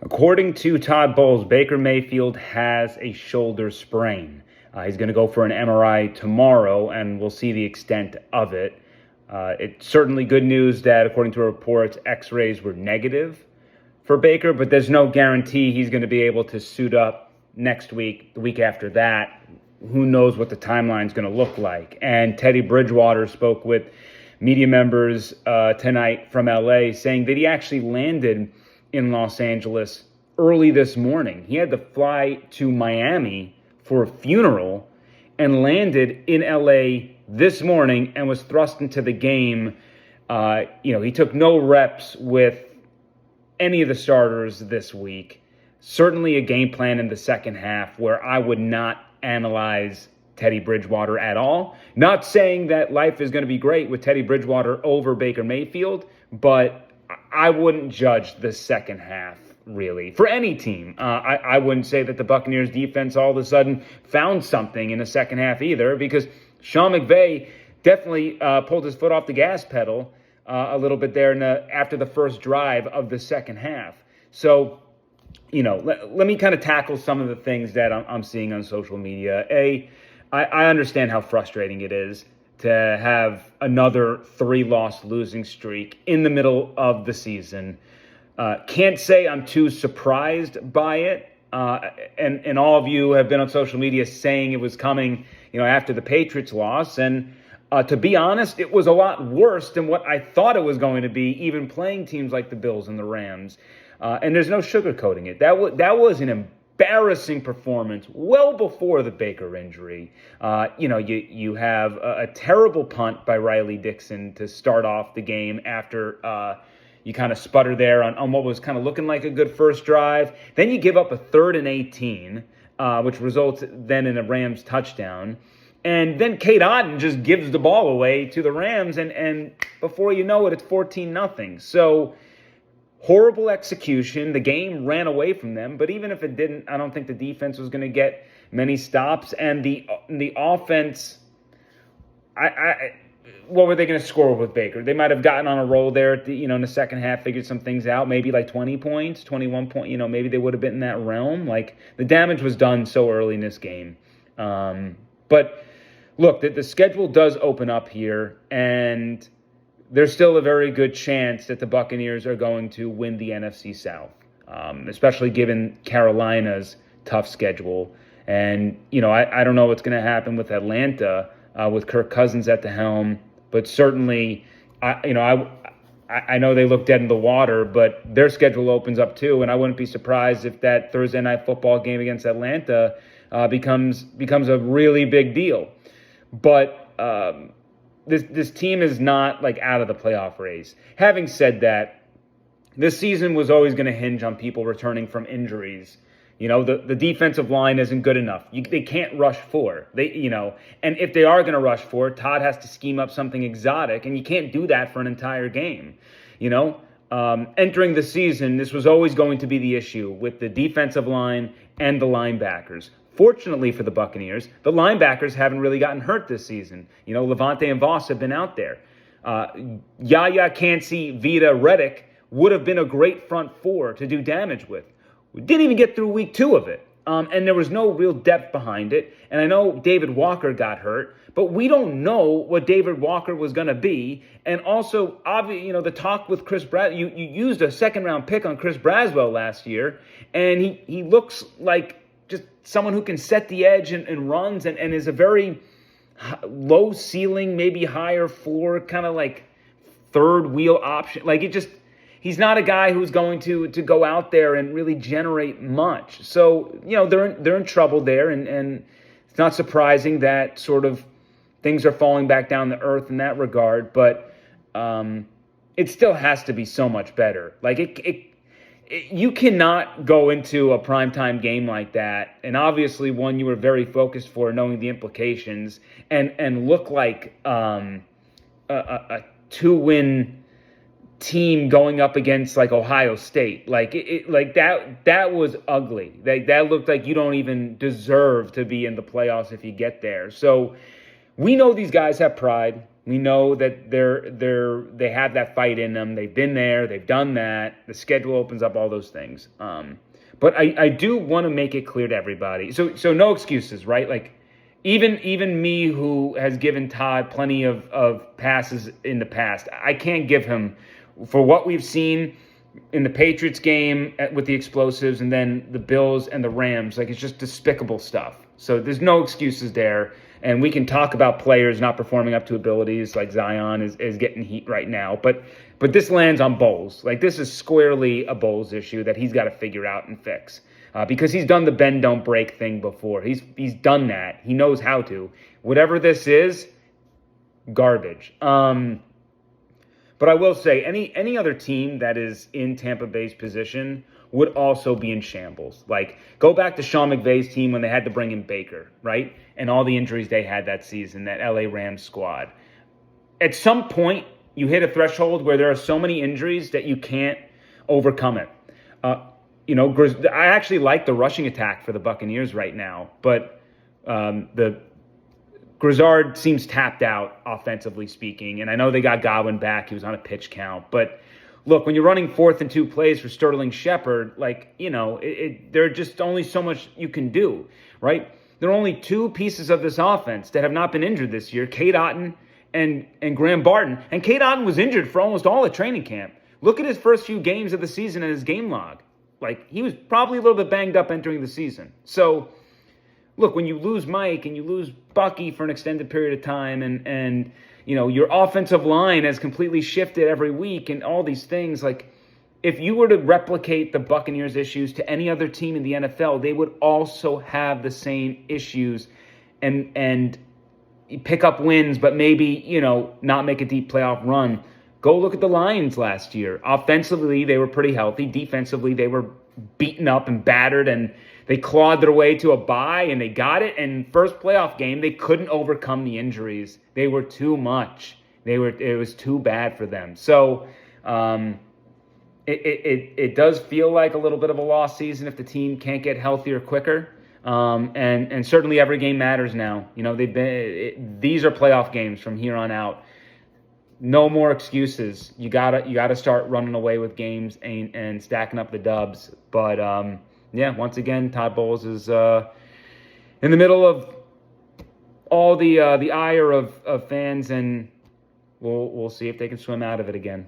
According to Todd Bowles, Baker Mayfield has a shoulder sprain. He's going to go for an MRI tomorrow, and we'll see the extent of it. It's certainly good news that, according to reports, X-rays were negative for Baker, but there's no guarantee he's going to be able to suit up next week, the week after that. Who knows what the timeline is going to look like? And Teddy Bridgewater spoke with media members tonight from LA, saying that he actually landed in Los Angeles early this morning. He had to fly to Miami for a funeral and landed in LA this morning and was thrust into the game. He took no reps with any of the starters this week. Certainly a game plan in the second half where I would not analyze Teddy Bridgewater at all. Not saying that life is going to be great with Teddy Bridgewater over Baker Mayfield, but I wouldn't judge the second half, really, for any team. I wouldn't say that the Buccaneers defense all of a sudden found something in the second half either, because Sean McVay definitely pulled his foot off the gas pedal a little bit there after the first drive of the second half. So, let me kind of tackle some of the things that I'm seeing on social media. I understand how frustrating it is to have another 3-loss losing streak in the middle of the season. Can't say I'm too surprised by it. And all of you have been on social media saying it was coming, after the Patriots loss. And to be honest, it was a lot worse than what I thought it was going to be, even playing teams like the Bills and the Rams. And there's no sugarcoating it. That was an embarrassing performance well before the Baker injury. You have a terrible punt by Riley Dixon to start off the game after you kind of sputter there on what was kind of looking like a good first drive. Then you give up a 3rd and 18, which results then in a Rams touchdown. And then Kate Otten just gives the ball away to the Rams, and before you know it, it's 14-0. So horrible execution. The game ran away from them, but even if it didn't, I don't think the defense was going to get many stops. And the offense, what were they going to score with Baker? They might have gotten on a roll there in the second half, figured some things out, maybe like 20 points, 21 points. Maybe they would have been in that realm. Like, the damage was done so early in this game. But look, the schedule does open up here, and there's still a very good chance that the Buccaneers are going to win the NFC South, especially given Carolina's tough schedule. And, I don't know what's going to happen with Atlanta with Kirk Cousins at the helm, but certainly, I know they look dead in the water, but their schedule opens up too, and I wouldn't be surprised if that Thursday night football game against Atlanta becomes a really big deal. But this team is not like out of the playoff race. Having said that, this season was always going to hinge on people returning from injuries. The defensive line isn't good enough. They can't rush 4. And if they are going to rush 4, Todd has to scheme up something exotic, and you can't do that for an entire game. Entering the season, this was always going to be the issue with the defensive line and the linebackers. Fortunately for the Buccaneers, the linebackers haven't really gotten hurt this season. Levante and Voss have been out there. Yaya, Cansey, Vita, Reddick would have been a great front 4 to do damage with. We didn't even get through week 2 of it. And there was no real depth behind it. And I know David Walker got hurt, but we don't know what David Walker was going to be. And also, obviously, the talk with Chris Braswell, you used a second-round pick on Chris Braswell last year, and he looks like just someone who can set the edge and runs and is a very low ceiling, maybe higher floor, kind of like third wheel option. Like, he's not a guy who's going to go out there and really generate much. So, they're in trouble there, and it's not surprising that sort of things are falling back down to earth in that regard. But it still has to be so much better. Like, you cannot go into a primetime game like that, and obviously one you were very focused for, knowing the implications, and look like a 2-win team going up against like Ohio State. Like that was ugly. That looked like you don't even deserve to be in the playoffs if you get there. So we know these guys have pride. We know that they have that fight in them. They've been there. They've done that. The schedule opens up all those things. But I do want to make it clear to everybody. So no excuses, right? Like even me, who has given Todd plenty of passes in the past, I can't give him for what we've seen in the Patriots game with the explosives, and then the Bills and the Rams. Like, it's just despicable stuff. So there's no excuses there. And we can talk about players not performing up to abilities, like Zion is getting heat right now. But this lands on Bowles. Like, this is squarely a Bowles issue that he's got to figure out and fix. Because he's done the bend, don't break thing before. He's done that. He knows how to. Whatever this is, garbage. But I will say, any other team that is in Tampa Bay's position would also be in shambles. Like, go back to Sean McVay's team when they had to bring in Baker, right? And all the injuries they had that season, that LA Rams squad. At some point, you hit a threshold where there are so many injuries that you can't overcome it. I actually like the rushing attack for the Buccaneers right now, but the Grizzard seems tapped out, offensively speaking, and I know they got Godwin back. He was on a pitch count. But look, when you're running 4th and 2 plays for Sterling Shepard, there are just only so much you can do, right? There are only 2 pieces of this offense that have not been injured this year, Cade Otton and Graham Barton. And Cade Otton was injured for almost all of training camp. Look at his first few games of the season and his game log. Like, he was probably a little bit banged up entering the season. So, look, when you lose Mike and you lose Bucky for an extended period of time, and your offensive line has completely shifted every week and all these things, like, if you were to replicate the Buccaneers' issues to any other team in the NFL, they would also have the same issues and pick up wins, but maybe, not make a deep playoff run. Go look at the Lions last year. Offensively, they were pretty healthy. Defensively, they were beaten up and battered, and they clawed their way to a bye, and they got it. And first playoff game, they couldn't overcome the injuries. They were too much. It was too bad for them. So it does feel like a little bit of a lost season if the team can't get healthier quicker. And certainly every game matters now. These are playoff games from here on out. No more excuses. You gotta start running away with games and stacking up the dubs. But once again, Todd Bowles is in the middle of all the ire of fans, and we'll see if they can swim out of it again.